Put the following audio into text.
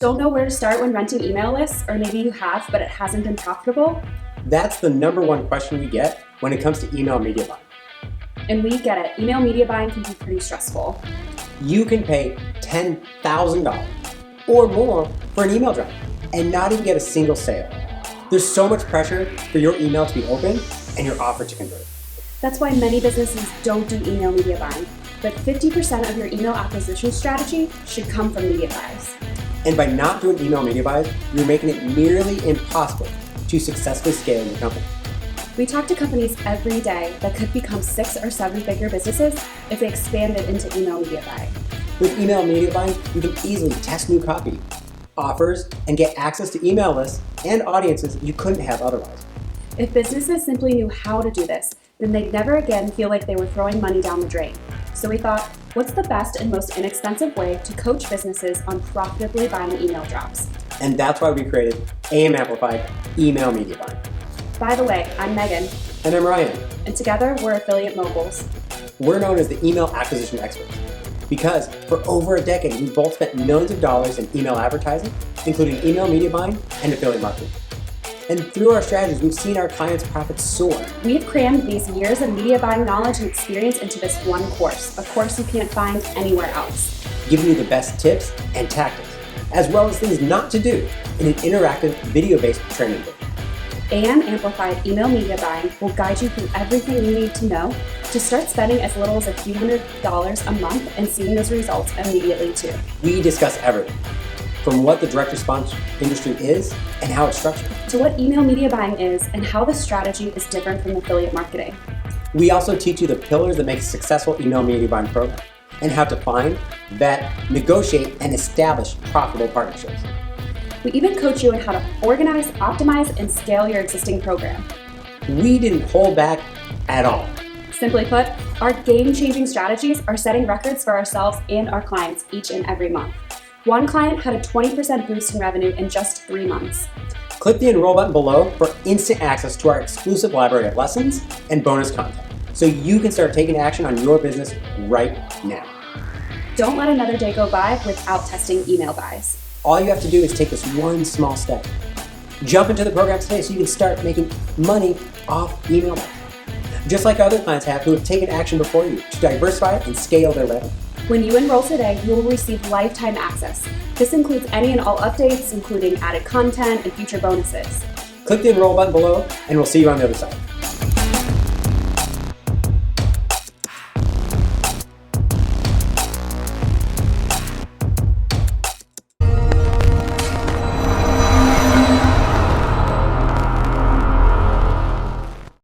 Don't know where to start when renting email lists, or maybe you have, but it hasn't been profitable? That's the number one question we get when it comes to email media buying. And we get it. Email media buying can be pretty stressful. You can pay $10,000 or more for an email drop and not even get a single sale. There's so much pressure for your email to be open and your offer to convert. That's why many businesses don't do email media buying, but 50% of your email acquisition strategy should come from media buys. And by not doing email media buys, you're making it nearly impossible to successfully scale your company. We talk to companies every day that could become 6 or 7-figure businesses if they expanded into email media buying. With email media buying, you can easily test new copy, offers, and get access to email lists and audiences you couldn't have otherwise. If businesses simply knew how to do this, then they'd never again feel like they were throwing money down the drain. So we thought, what's the best and most inexpensive way to coach businesses on profitably buying email drops? And that's why we created AM Amplified Email Media Buying. By the way, I'm Megan. And I'm Ryan. And together, we're affiliate moguls. We're known as the email acquisition experts because for over a decade, we've both spent millions of dollars in email advertising, including email media buying and affiliate marketing. And through our strategies, we've seen our clients' profits soar. We've crammed these years of media buying knowledge and experience into this one course, a course you can't find anywhere else. Giving you the best tips and tactics, as well as things not to do in an interactive video-based training book. AM Amplified Email Media Buying will guide you through everything you need to know to start spending as little as a few $100s a month and seeing those results immediately too. We discuss everything, from what the direct response industry is and how it's structured, to what email media buying is and how the strategy is different from affiliate marketing. We also teach you the pillars that make a successful email media buying program and how to find, vet, negotiate, and establish profitable partnerships. We even coach you on how to organize, optimize, and scale your existing program. We didn't hold back at all. Simply put, our game-changing strategies are setting records for ourselves and our clients each and every month. One client had a 20% boost in revenue in just 3 months. Click the enroll button below for instant access to our exclusive library of lessons and bonus content so you can start taking action on your business right now. Don't let another day go by without testing email buys. All you have to do is take this one small step. Jump into the program today so you can start making money off email buys. Just like other clients have who have taken action before you to diversify and scale their revenue. When you enroll today, you will receive lifetime access. This includes any and all updates, including added content and future bonuses. Click the enroll button below, and we'll see you on the other side.